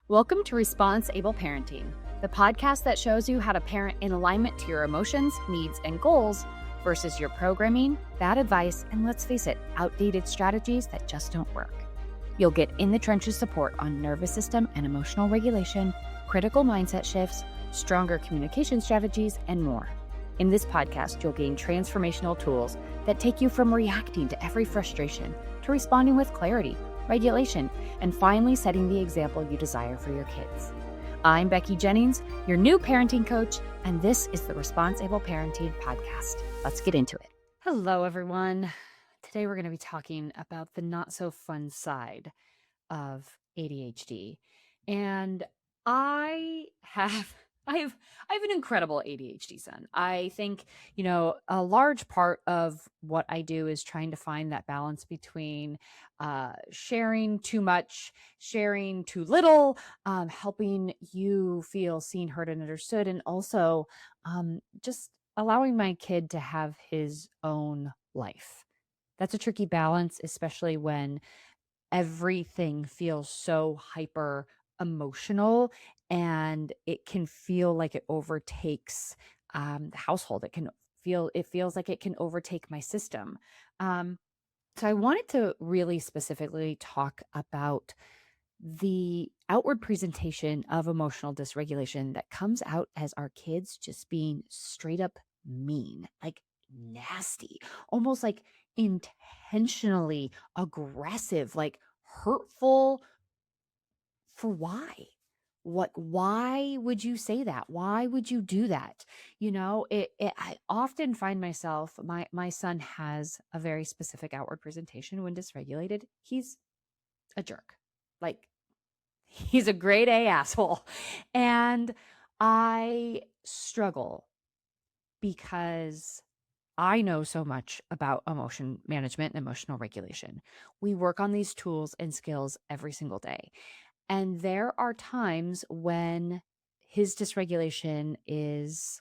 Welcome to Response-Able Parenting, the podcast that shows you how to parent in alignment to your emotions, needs, and goals versus your programming, bad advice, and let's face it, outdated strategies that just don't work. You'll get in the trenches support on nervous system and emotional regulation, critical mindset shifts, stronger communication strategies, and more. In this podcast, you'll gain transformational tools that take you from reacting to every frustration to responding with clarity, regulation, and finally setting the example you desire for your kids. I'm Becky Jennings, your new parenting coach, and this is the Response-Able Parenting Podcast. Let's get into it. Hello, everyone. Today we're going to be talking about the not so fun side of ADHD. And I have an incredible ADHD son. I think, a large part of what I do is trying to find that balance between sharing too much, sharing too little, helping you feel seen, heard, and understood, and also just allowing my kid to have his own life. That's a tricky balance, especially when everything feels so hyper emotional and it can feel like it overtakes the household. It feels like it can overtake my system. So I wanted to really specifically talk about the outward presentation of emotional dysregulation that comes out as our kids just being straight up mean, like nasty, almost like intentionally aggressive, like hurtful. For why would you say that? Why would you do that? I often find myself, my son has a very specific outward presentation when dysregulated. He's a jerk. Like, he's a grade A asshole. And I struggle because I know so much about emotion management and emotional regulation. We work on these tools and skills every single day. And there are times when his dysregulation is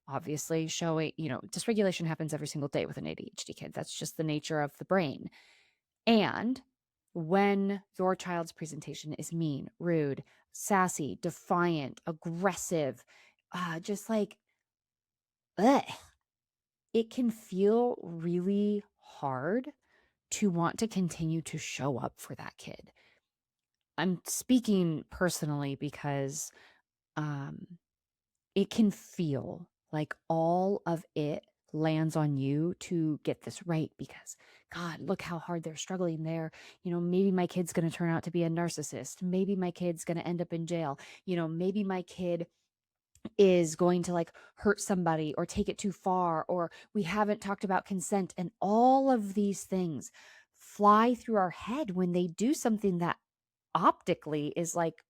obviously showing, dysregulation happens every single day with an ADHD kid. That's just the nature of the brain. And when your child's presentation is mean, rude, sassy, defiant, aggressive, just like, ugh, it can feel really hard to want to continue to show up for that kid. I'm speaking personally because it can feel like all of it lands on you to get this right because, God, look how hard they're struggling there. Maybe my kid's going to turn out to be a narcissist. Maybe my kid's going to end up in jail. Maybe my kid is going to like hurt somebody or take it too far, or we haven't talked about consent, and all of these things fly through our head when they do something that optically is like,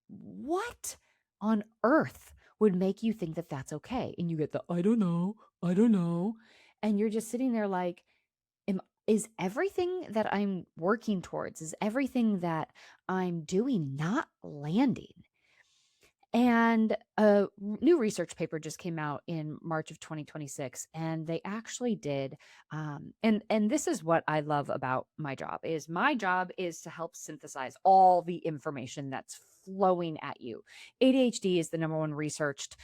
what on earth would make you think that that's okay? And you get the, I don't know. And you're just sitting there like, is everything that I'm working towards, is everything that I'm doing not landing? And a new research paper just came out in March of 2026, and they actually did. And this is what I love about my job is to help synthesize all the information that's flowing at you. ADHD is the number one researched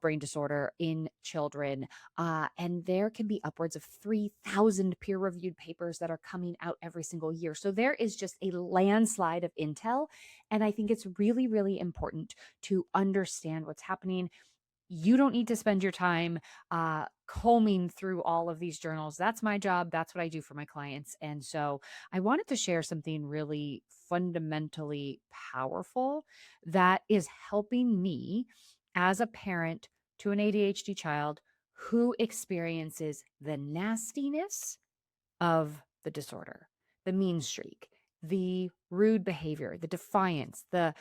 brain disorder in children. And there can be upwards of 3,000 peer-reviewed papers that are coming out every single year. So there is just a landslide of intel. And I think it's really, really important to understand what's happening. You don't need to spend your time combing through all of these journals. That's my job. That's what I do for my clients. And so I wanted to share something really fundamentally powerful that is helping me as a parent to an ADHD child who experiences the nastiness of the disorder, the mean streak, the rude behavior, the defiance, the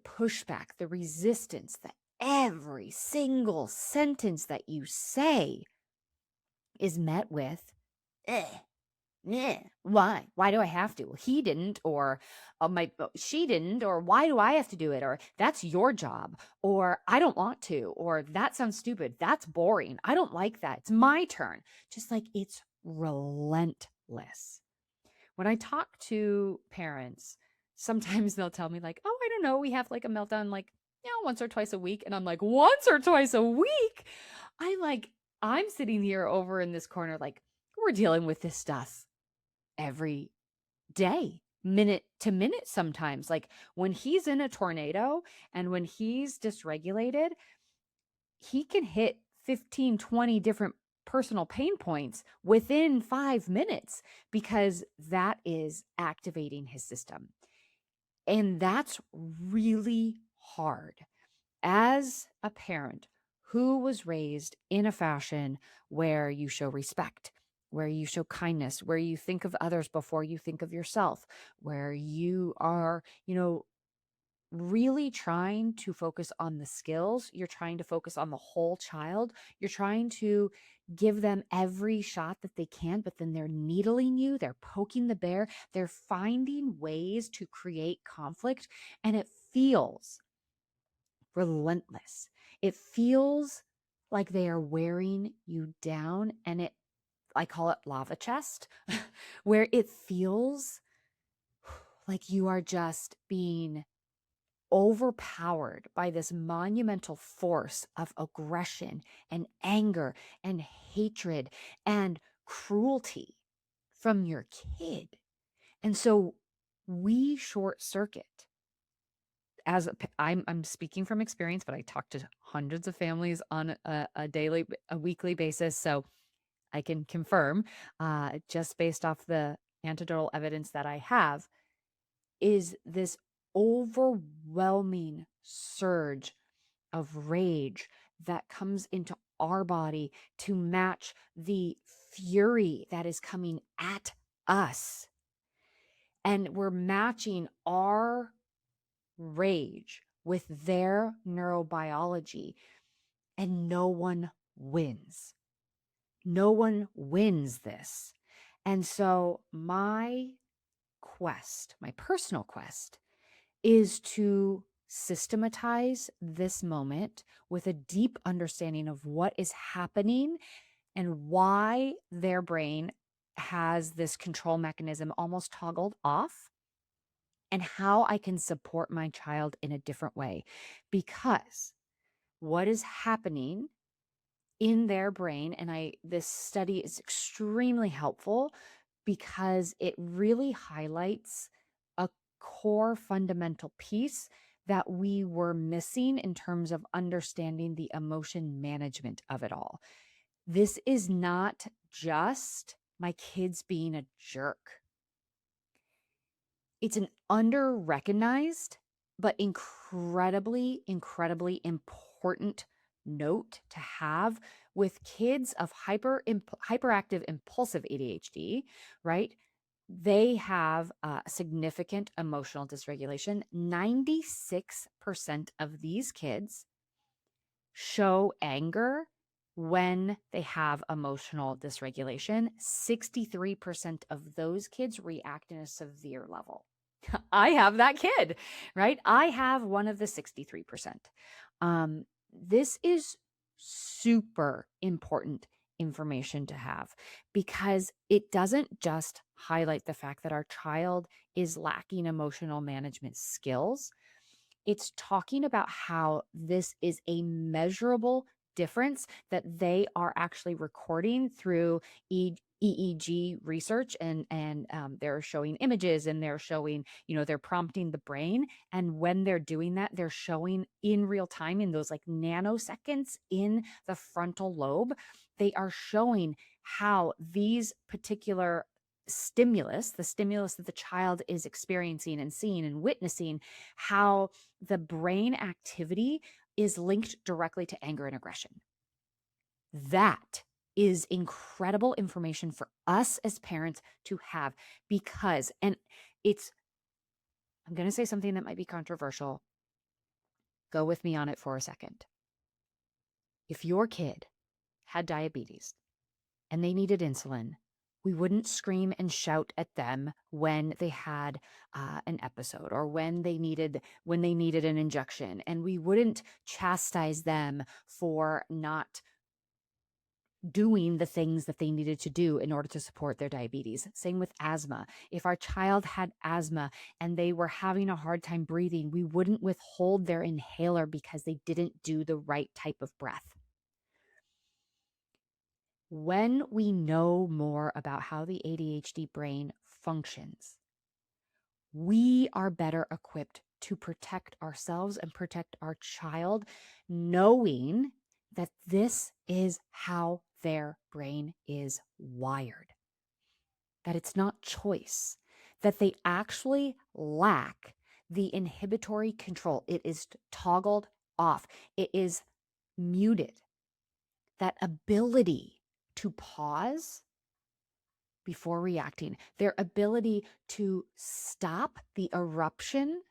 pushback, the resistance, that every single sentence that you say is met with, why? Why do I have to? Well, he didn't, or she didn't, or why do I have to do it? Or that's your job, or I don't want to, or that sounds stupid. That's boring. I don't like that. It's my turn. Just like it's relentless. When I talk to parents, sometimes they'll tell me like, oh, I don't know, we have like a meltdown like, once or twice a week. And I'm like, once or twice a week? I like, I'm sitting here over in this corner, like, we're dealing with this stuff every day, minute to minute sometimes. Like when he's in a tornado and when he's dysregulated, he can hit 15, 20 different personal pain points within 5 minutes because that is activating his system. And that's really hard. As a parent who was raised in a fashion where you show respect, where you show kindness, where you think of others before you think of yourself, where you are, really trying to focus on the skills, you're trying to focus on the whole child, you're trying to give them every shot that they can, but then they're needling you, they're poking the bear, they're finding ways to create conflict, and it feels relentless. It feels like they are wearing you down, and I call it lava chest, where it feels like you are just being overpowered by this monumental force of aggression and anger and hatred and cruelty from your kid. And so we short circuit. I'm speaking from experience, but I talk to hundreds of families on a weekly basis. So I can confirm, just based off the anecdotal evidence that I have, is this overwhelming surge of rage that comes into our body to match the fury that is coming at us. And we're matching our rage with their neurobiology, and no one wins. No one wins this. And so my personal quest, is to systematize this moment with a deep understanding of what is happening and why their brain has this control mechanism almost toggled off, and how I can support my child in a different way. Because what is happening in their brain, and this study is extremely helpful because it really highlights a core fundamental piece that we were missing in terms of understanding the emotion management of it all. This is not just my kids being a jerk. It's an under-recognized but incredibly, incredibly important note to have with kids of hyperactive impulsive ADHD, right? They have significant emotional dysregulation. 96% of these kids show anger when they have emotional dysregulation. 63% of those kids react in a severe level. I have that kid, right? I have one of the 63%. This is super important information to have, because it doesn't just highlight the fact that our child is lacking emotional management skills. It's talking about how this is a measurable difference that they are actually recording through EEG research, and they're showing images, and they're showing, they're prompting the brain. And when they're doing that, they're showing in real time, in those like nanoseconds in the frontal lobe, they are showing how these particular the stimulus that the child is experiencing and seeing and witnessing, how the brain activity is linked directly to anger and aggression. That is incredible information for us as parents to have, because, and I'm going to say something that might be controversial. Go with me on it for a second. If your kid had diabetes and they needed insulin, we wouldn't scream and shout at them when they had an episode, or when they needed an injection, and we wouldn't chastise them for not doing the things that they needed to do in order to support their diabetes. Same with asthma. If our child had asthma and they were having a hard time breathing, we wouldn't withhold their inhaler because they didn't do the right type of breath. When we know more about how the ADHD brain functions, we are better equipped to protect ourselves and protect our child, knowing that this is how their brain is wired, that it's not choice, that they actually lack the inhibitory control. It is toggled off, it is muted. That ability to pause before reacting, their ability to stop the eruption,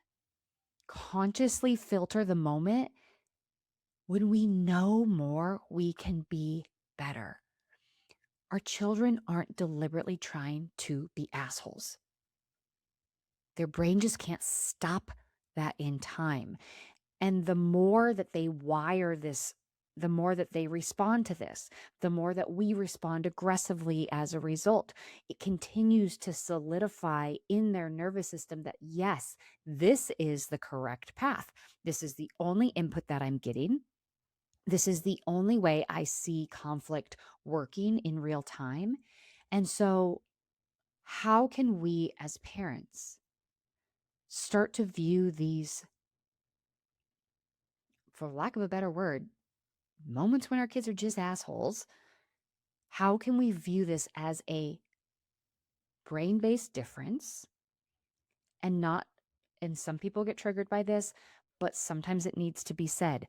consciously filter the moment. When we know more, we can be better. Our children aren't deliberately trying to be assholes. Their brain just can't stop that in time. And the more that they wire this, the more that they respond to this, the more that we respond aggressively as a result. It continues to solidify in their nervous system that, yes, this is the correct path. This is the only input that I'm getting. This is the only way I see conflict working in real time. And so, how can we as parents start to view these, for lack of a better word, moments when our kids are just assholes? How can we view this as a brain-based difference and not, and some people get triggered by this, but sometimes it needs to be said.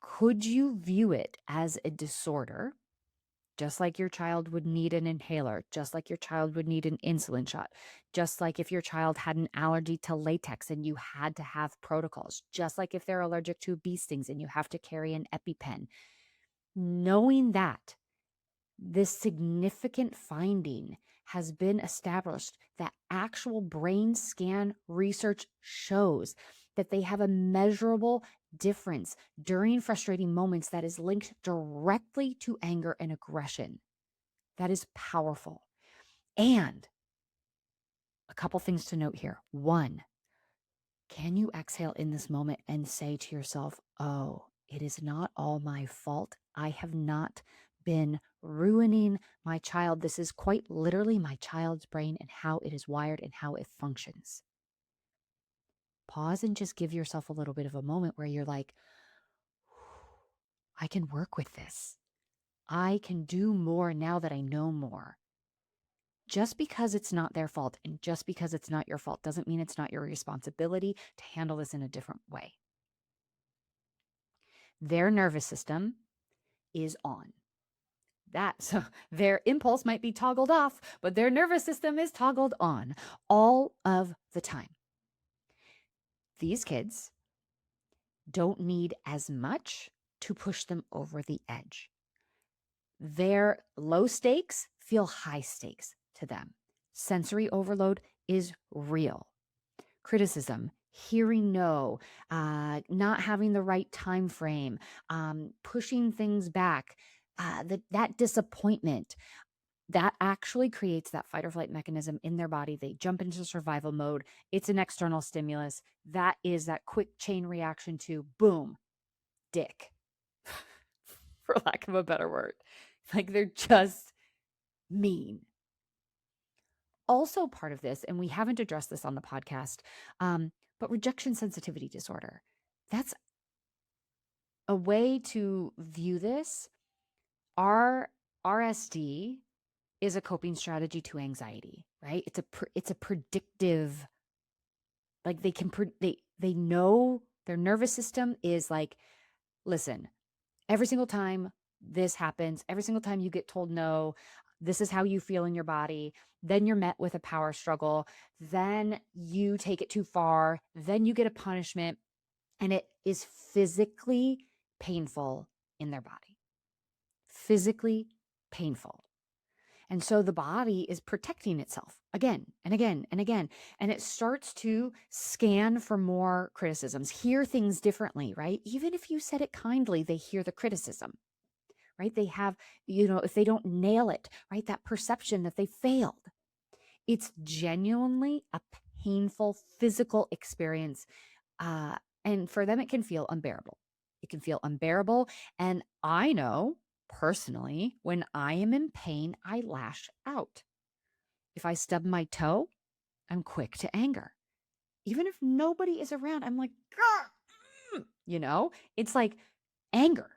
Could you view it as a disorder, just like your child would need an inhaler, just like your child would need an insulin shot, just like if your child had an allergy to latex and you had to have protocols, just like if they're allergic to bee stings and you have to carry an EpiPen? Knowing that this significant finding has been established, that actual brain scan research shows that they have a measurable difference during frustrating moments that is linked directly to anger and aggression. That is powerful. And a couple things to note here. One, can you exhale in this moment and say to yourself, oh, it is not all my fault. I have not been ruining my child. This is quite literally my child's brain and how it is wired and how it functions. Pause and just give yourself a little bit of a moment where you're like, I can work with this. I can do more now that I know more. Just because it's not their fault and just because it's not your fault doesn't mean it's not your responsibility to handle this in a different way. Their nervous system is on. So their impulse might be toggled off, but their nervous system is toggled on all of the time. These kids don't need as much to push them over the edge. Their low stakes feel high stakes to them. Sensory overload is real. Criticism, hearing no, not having the right time frame, pushing things back, that disappointment, that actually creates that fight or flight mechanism in their body. They jump into survival mode. It's an external stimulus. That is that quick chain reaction to boom, dick, for lack of a better word. Like they're just mean. Also part of this, and we haven't addressed this on the podcast, but rejection sensitivity disorder. That's a way to view this. Our RSD is a coping strategy to anxiety, right? It's a predictive, like they know their nervous system is like, listen, every single time this happens, every single time you get told no, this is how you feel in your body. Then you're met with a power struggle. Then you take it too far. Then you get a punishment, and it is physically painful in their body. Physically painful. And so the body is protecting itself again and again and again. And it starts to scan for more criticisms, hear things differently, right? Even if you said it kindly, they hear the criticism. right? They have, if they don't nail it, right, that perception that they failed. It's genuinely a painful physical experience. Uh, and for them, it can feel unbearable. It can feel unbearable. And I know personally, when I am in pain, I lash out. If I stub my toe, I'm quick to anger. Even if nobody is around, I'm like, it's like anger.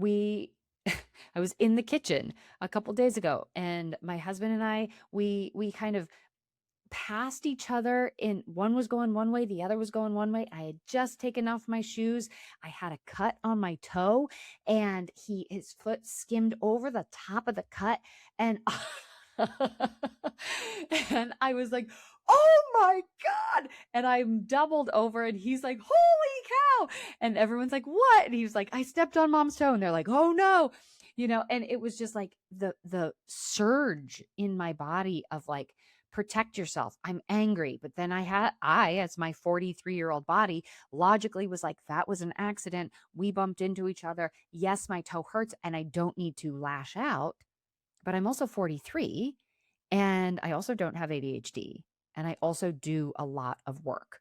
I was in the kitchen a couple days ago, and my husband and I, we kind of passed each other. In one was going one way, the other was going one way. I had just taken off my shoes. I had a cut on my toe, and his foot skimmed over the top of the cut, and and I was like, oh my God. And I'm doubled over, and he's like, holy cow. And everyone's like, what? And he was like, I stepped on mom's toe. And they're like, oh no. And it was just like the surge in my body of like, protect yourself. I'm angry. But then as my 43-year-old body, logically was like, that was an accident. We bumped into each other. Yes, my toe hurts and I don't need to lash out, but I'm also 43 and I also don't have ADHD. And I also do a lot of work.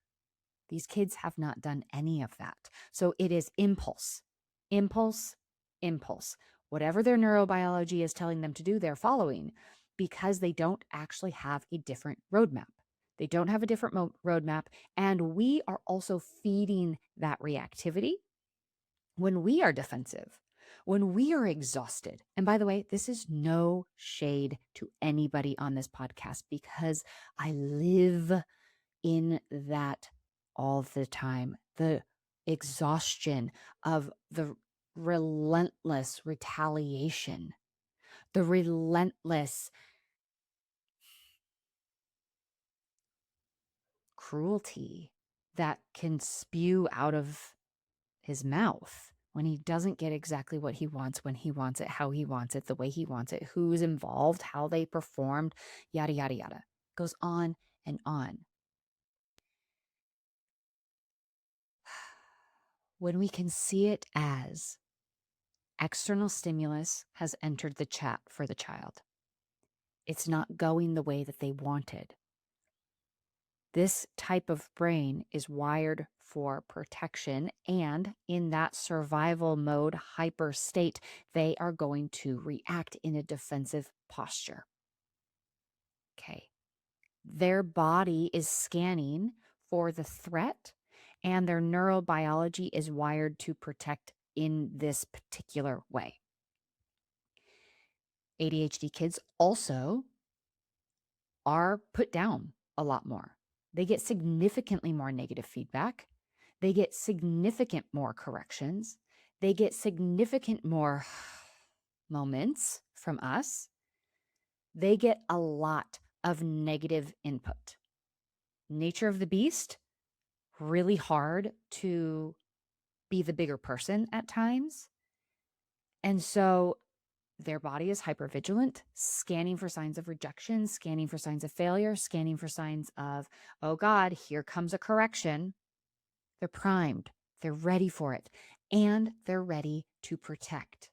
These kids have not done any of that. So it is impulse, impulse, impulse. Whatever their neurobiology is telling them to do, they're following because they don't actually have a different roadmap. They don't have a different roadmap. And we are also feeding that reactivity when we are defensive, when we are exhausted. And by the way, this is no shade to anybody on this podcast because I live in that all the time. The exhaustion of the relentless retaliation, the relentless cruelty that can spew out of his mouth when he doesn't get exactly what he wants, when he wants it, how he wants it, the way he wants it, who's involved, how they performed, yada, yada, yada. Goes on and on. When we can see it as external stimulus has entered the chat for the child, it's not going the way that they wanted. This type of brain is wired for protection, and in that survival mode, hyper state, they are going to react in a defensive posture. Okay. Their body is scanning for the threat, and their neurobiology is wired to protect in this particular way. ADHD kids also are put down a lot more. They get significantly more negative feedback. They get significant more corrections. They get significant more moments from us. They get a lot of negative input. Nature of the beast, really hard to be the bigger person at times. And so their body is hypervigilant, scanning for signs of rejection, scanning for signs of failure, scanning for signs of, oh God, here comes a correction. They're primed. They're ready for it. And they're ready to protect.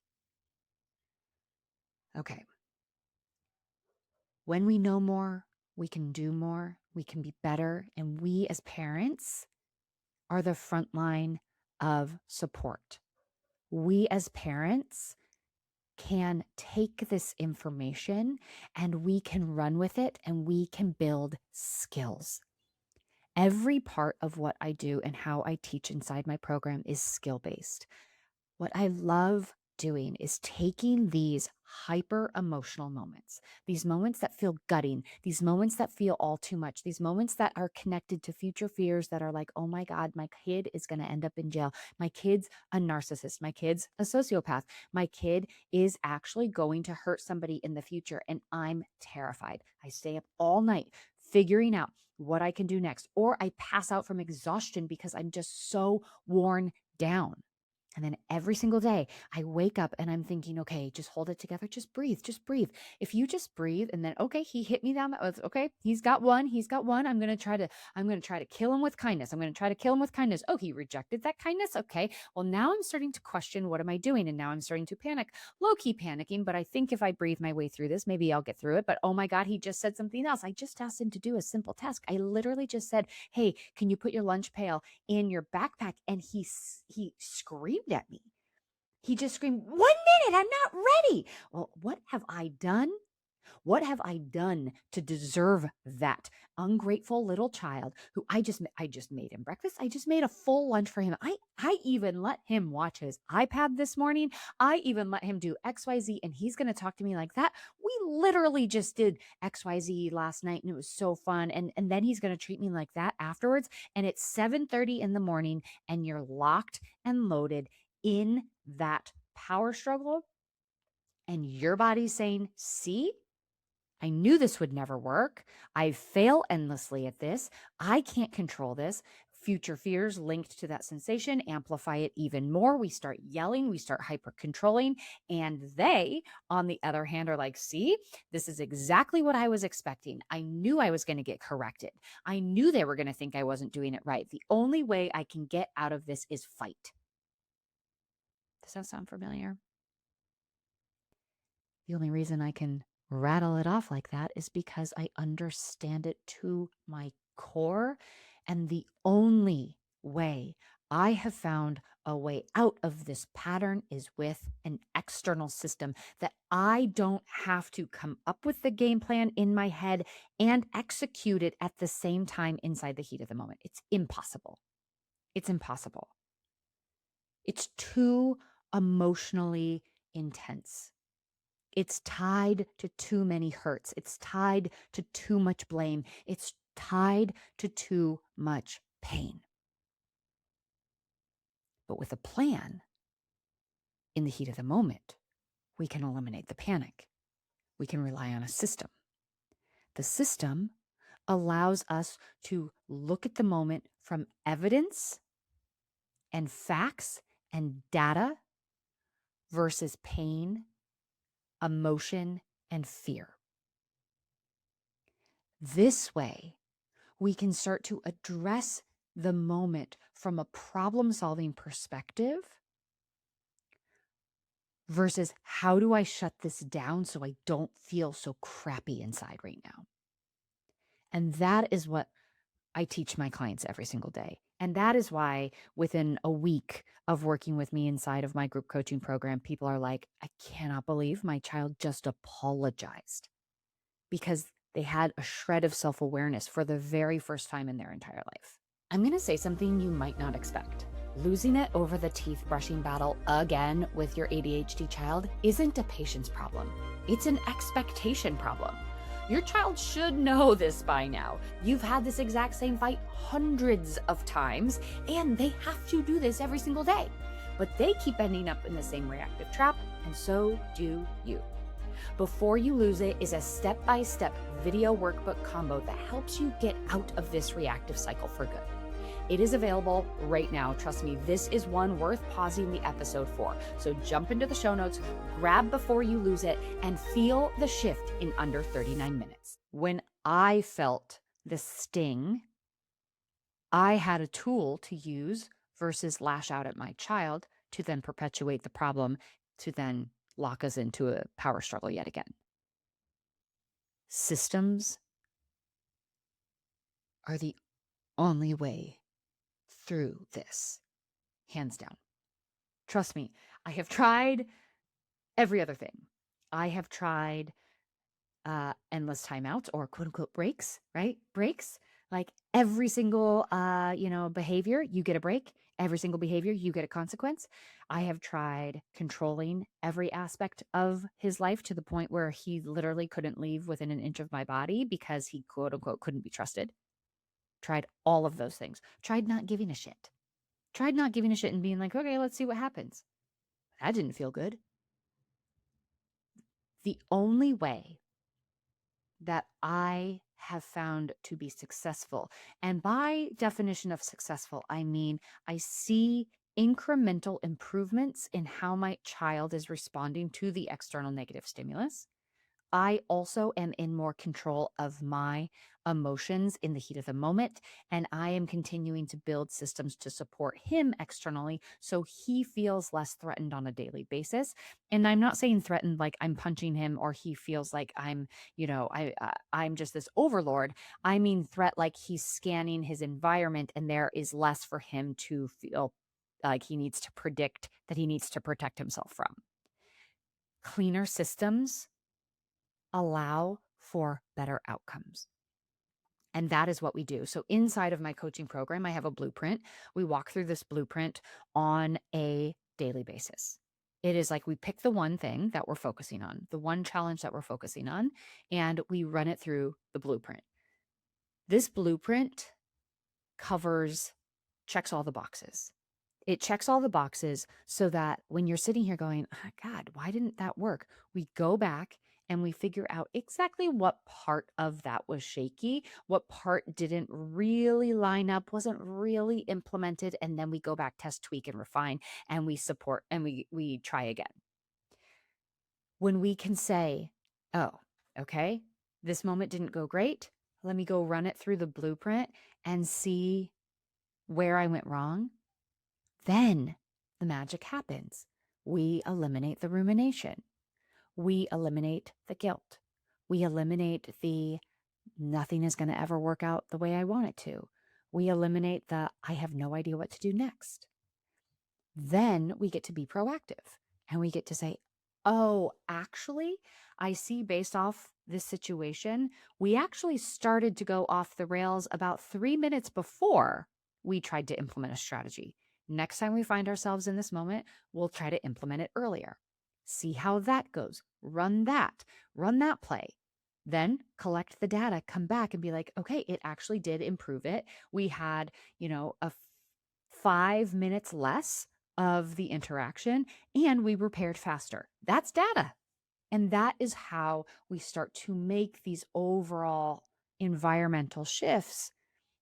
Okay. When we know more, we can do more, we can be better. And we as parents are the front line of support. We as parents can take this information and we can run with it and we can build skills. Every part of what I do and how I teach inside my program is skill-based. What I love doing is taking these hyper emotional moments, these moments that feel gutting, these moments that feel all too much, these moments that are connected to future fears that are like, oh my God, my kid is going to end up in jail. My kid's a narcissist. My kid's a sociopath. My kid is actually going to hurt somebody in the future. And I'm terrified. I stay up all night figuring out what I can do next, or I pass out from exhaustion because I'm just so worn down. And then every single day I wake up and I'm thinking, okay, just hold it together. Just breathe. Just breathe. If you just breathe and then, okay, he hit me down. That was okay. He's got one. He's got one. I'm going to try to kill him with kindness. I'm going to try to kill him with kindness. Oh, he rejected that kindness. Okay. Well, now I'm starting to question, what am I doing? And now I'm starting to panic, low key panicking. But I think if I breathe my way through this, maybe I'll get through it. But oh my God, he just said something else. I just asked him to do a simple task. I literally just said, hey, can you put your lunch pail in your backpack? And he screamed at me. He just screamed, 1 minute, I'm not ready. Well, what have I done? What have I done to deserve that? Ungrateful little child who I just made him breakfast. I just made a full lunch for him. I even let him watch his iPad this morning. I even let him do XYZ, and he's going to talk to me like that. We literally just did XYZ last night and it was so fun. And then he's going to treat me like that afterwards. And it's 7:30 in the morning and you're locked and loaded in that power struggle. And your body's saying, see, I knew this would never work. I fail endlessly at this. I can't control this. Future fears linked to that sensation amplify it even more. We start yelling, we start hyper controlling. And they, on the other hand, are like, see, this is exactly what I was expecting. I knew I was going to get corrected. I knew they were going to think I wasn't doing it right. The only way I can get out of this is fight. Does that sound familiar? The only reason I can rattle it off like that is because I understand it to my core. And the only way I have found a way out of this pattern is with an external system that I don't have to come up with the game plan in my head and execute it at the same time inside the heat of the moment. It's impossible. It's impossible. It's too emotionally intense. It's tied to too many hurts. It's tied to too much blame. It's tied to too much pain. But with a plan, in the heat of the moment, we can eliminate the panic. We can rely on a system. The system allows us to look at the moment from evidence and facts and data versus pain, emotion, and fear. This way, we can start to address the moment from a problem-solving perspective versus how do I shut this down so I don't feel so crappy inside right now? And that is what I teach my clients every single day. And that is why within a week of working with me inside of my group coaching program, people are like, I cannot believe my child just apologized, because they had a shred of self-awareness for the very first time in their entire life. I'm going to say something you might not expect. Losing it over the teeth brushing battle again with your ADHD child isn't a patience problem. It's an expectation problem. Your child should know this by now. You've had this exact same fight hundreds of times, and they have to do this every single day. But they keep ending up in the same reactive trap, and so do you. Before You Lose It is a step-by-step video workbook combo that helps you get out of this reactive cycle for good. It is available right now. Trust me, this is one worth pausing the episode for. So jump into the show notes, grab Before You Lose It, and feel the shift in under 39 minutes. When I felt the sting, I had a tool to use versus lash out at my child to then perpetuate the problem, to then lock us into a power struggle yet again. Systems are the only way through this, hands down. Trust me, I have tried every other thing. I have tried endless timeouts or quote unquote breaks, right? Breaks. Like every single behavior, you get a break. Every single behavior, you get a consequence. I have tried controlling every aspect of his life to the point where he literally couldn't leave within an inch of my body because he quote unquote couldn't be trusted. Tried all of those things. Tried not giving a shit. Tried not giving a shit and being like, okay, let's see what happens. That didn't feel good. The only way that I have found to be successful, and by definition of successful, I mean I see incremental improvements in how my child is responding to the external negative stimulus. I also am in more control of my emotions in the heat of the moment, and I am continuing to build systems to support him externally so he feels less threatened on a daily basis. And I'm not saying threatened like I'm punching him or he feels like I'm, I'm just this overlord. I mean threat like he's scanning his environment and there is less for him to feel like he needs to predict that he needs to protect himself from. Cleaner systems allow for better outcomes. And that is what we do. So inside of my coaching program, I have a blueprint. We walk through this blueprint on a daily basis. It is like we pick the one thing that we're focusing on, the one challenge that we're focusing on, and we run it through the blueprint. This blueprint checks all the boxes. It checks all the boxes so that when you're sitting here going, oh, God, why didn't that work? We go back and we figure out exactly what part of that was shaky, what part didn't really line up, wasn't really implemented. And then we go back, test, tweak, and refine, and we support and we try again. When we can say, oh, okay, this moment didn't go great. Let me go run it through the blueprint and see where I went wrong. Then the magic happens. We eliminate the rumination. We eliminate the guilt. We eliminate the nothing is going to ever work out the way I want it to. We eliminate the I have no idea what to do next. Then we get to be proactive and we get to say, oh, actually, I see based off this situation, we actually started to go off the rails about 3 minutes before we tried to implement a strategy. Next time we find ourselves in this moment, we'll try to implement it earlier. See how that goes. Run that play. Then collect the data, come back and be like, okay, it actually did improve it. We had, a 5 minutes less of the interaction and we repaired faster. That's data. And that is how we start to make these overall environmental shifts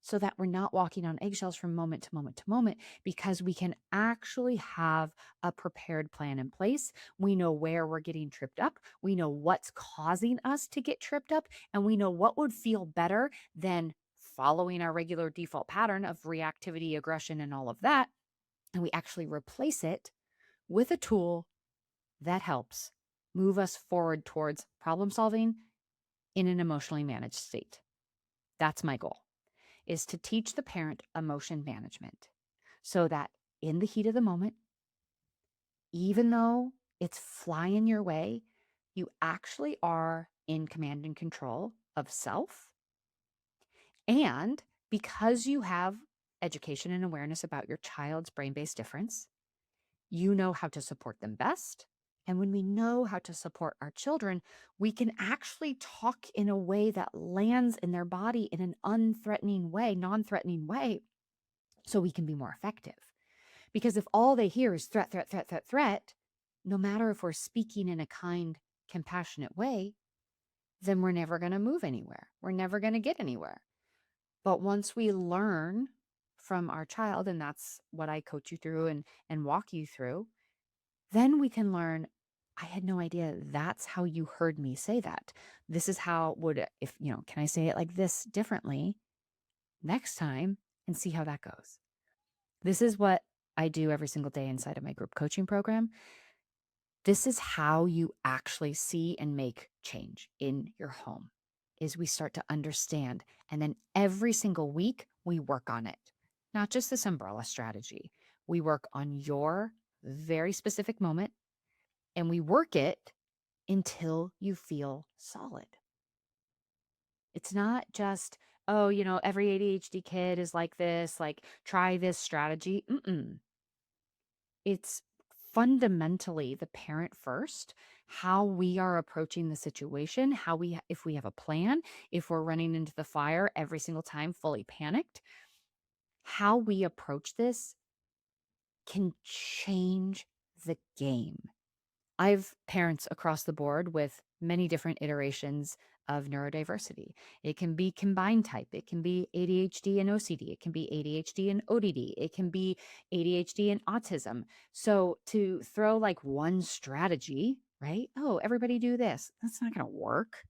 so that we're not walking on eggshells from moment to moment to moment, because we can actually have a prepared plan in place. We know where we're getting tripped up. We know what's causing us to get tripped up, and we know what would feel better than following our regular default pattern of reactivity, aggression, and all of that. And we actually replace it with a tool that helps move us forward towards problem solving in an emotionally managed state. That's my goal, is to teach the parent emotion management so that in the heat of the moment, even though it's flying your way, you actually are in command and control of self. And because you have education and awareness about your child's brain-based difference, you know how to support them best. And when we know how to support our children, we can actually talk in a way that lands in their body in an unthreatening way, non-threatening way, so we can be more effective. Because if all they hear is threat, threat, threat, threat, threat, no matter if we're speaking in a kind, compassionate way, then we're never going to move anywhere. We're never going to get anywhere. But once we learn from our child, and that's what I coach you through and walk you through, then we can learn, I had no idea that's how you heard me say that. This is how can I say it like this differently next time and see how that goes. This is what I do every single day inside of my group coaching program. This is how you actually see and make change in your home, is we start to understand. And then every single week we work on it, not just this umbrella strategy. We work on your very specific moment and we work it until you feel solid. It's not just, oh, every ADHD kid is like this, like try this strategy. It's fundamentally the parent first, how we are approaching the situation, if we have a plan, if we're running into the fire every single time fully panicked, how we approach this can change the game. I've parents across the board with many different iterations of neurodiversity. It can be combined type. It can be ADHD and OCD. It can be ADHD and ODD. It can be ADHD and autism. So to throw like one strategy, right? Oh, everybody do this. That's not going to work.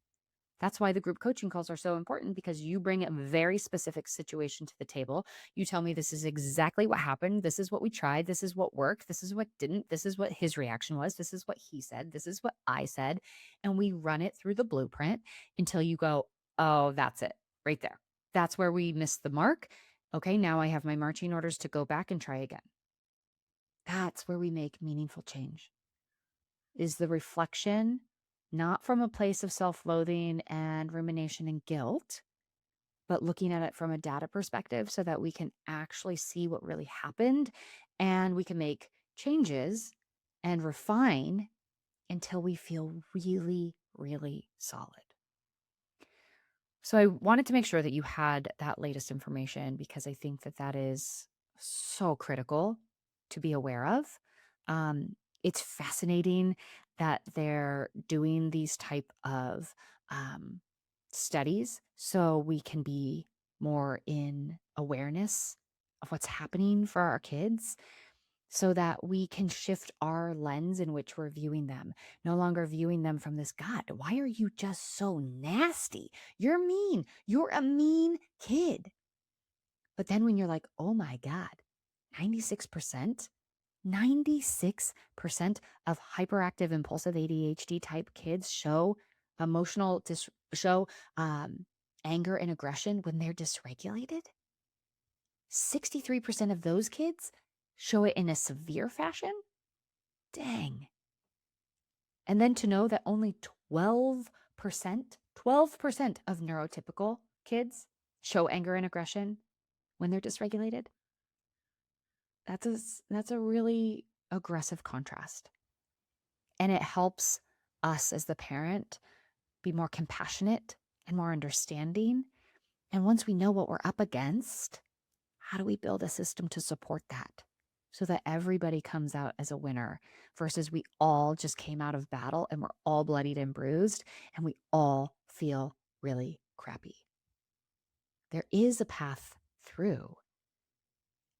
That's why the group coaching calls are so important, because you bring a very specific situation to the table. You tell me, this is exactly what happened. This is what we tried. This is what worked. This is what didn't. This is what his reaction was. This is what he said. This is what I said. And we run it through the blueprint until you go, oh, that's it right there. That's where we missed the mark. Okay, now I have my marching orders to go back and try again. That's where we make meaningful change, is the reflection, not from a place of self-loathing and rumination and guilt, but looking at it from a data perspective so that we can actually see what really happened, and we can make changes and refine until we feel really, really solid. So I wanted to make sure that you had that latest information, because I think that that is so critical to be aware of. It's fascinating that they're doing these type of um, studies so we can be more in awareness of what's happening for our kids, so that we can shift our lens in which we're viewing them. No longer viewing them from this, God, why are you just so nasty? You're mean. You're a mean kid. But then when you're like, oh my God, 96%, 96% of hyperactive impulsive ADHD type kids show show anger and aggression when they're dysregulated. 63% of those kids show it in a severe fashion. Dang. And then to know that only 12% of neurotypical kids show anger and aggression when they're dysregulated. That's a really aggressive contrast. And it helps us as the parent be more compassionate and more understanding. And once we know what we're up against, how do we build a system to support that, so that everybody comes out as a winner, versus we all just came out of battle and we're all bloodied and bruised and we all feel really crappy? There is a path through,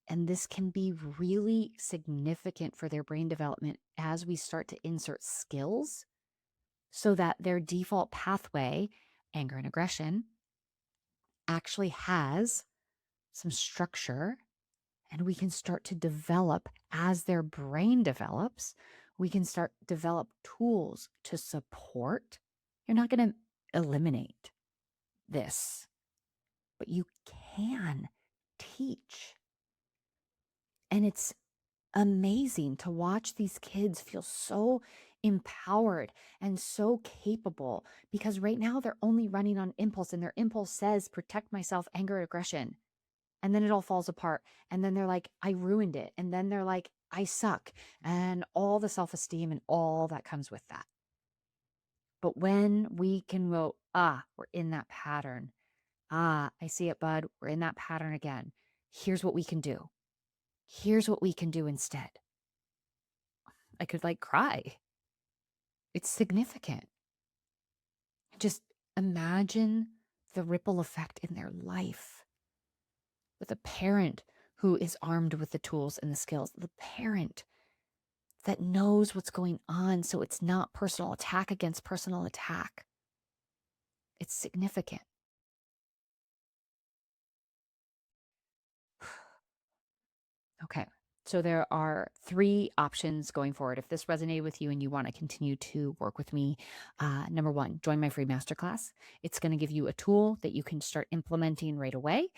and this can be really significant for their brain development as we start to insert skills, so that their default pathway, anger and aggression, actually has some structure, and we can start to develop, as their brain develops, we can start develop tools to support. You're not going to eliminate this, but you can teach. And it's amazing to watch these kids feel so empowered and so capable, because right now they're only running on impulse, and their impulse says protect myself, anger, aggression. And then it all falls apart. And then they're like, I ruined it. And then they're like, I suck. And all the self-esteem and all that comes with that. But when we can go, we're in that pattern. I see it, bud. We're in that pattern again. Here's what we can do. Here's what we can do instead. I could like cry. It's significant. Just imagine the ripple effect in their life, with a parent who is armed with the tools and the skills, the parent that knows what's going on, so it's not personal attack against personal attack. It's significant. Okay. So there are 3 options going forward. If this resonated with you and you want to continue to work with me, number 1, join my free masterclass. It's going to give you a tool that you can start implementing right away.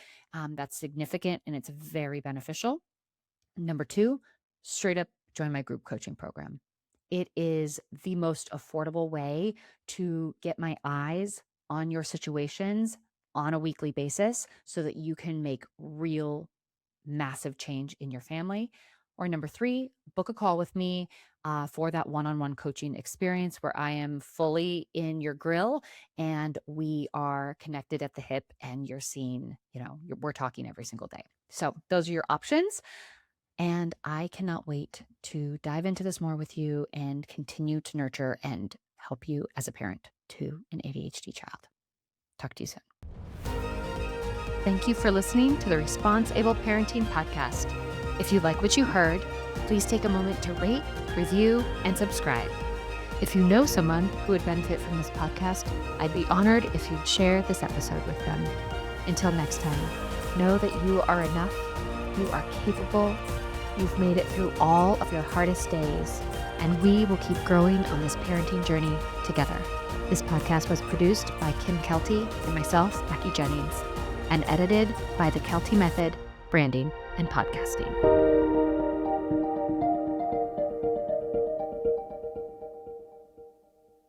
That's significant and it's very beneficial. Number 2, straight up join my group coaching program. It is the most affordable way to get my eyes on your situations on a weekly basis, so that you can make real massive change in your family. Or number 3, book a call with me for that one-on-one coaching experience, where I am fully in your grill and we are connected at the hip, and you're seeing, we're talking every single day. So those are your options. And I cannot wait to dive into this more with you and continue to nurture and help you as a parent to an ADHD child. Talk to you soon. Thank you for listening to the Response-Able Parenting Podcast. If you like what you heard, please take a moment to rate, review, and subscribe. If you know someone who would benefit from this podcast, I'd be honored if you'd share this episode with them. Until next time, know that you are enough, you are capable, you've made it through all of your hardest days, and we will keep growing on this parenting journey together. This podcast was produced by Kim Kelty and myself, Becky Jennings, and edited by the Kelty Method, Branding and Podcasting.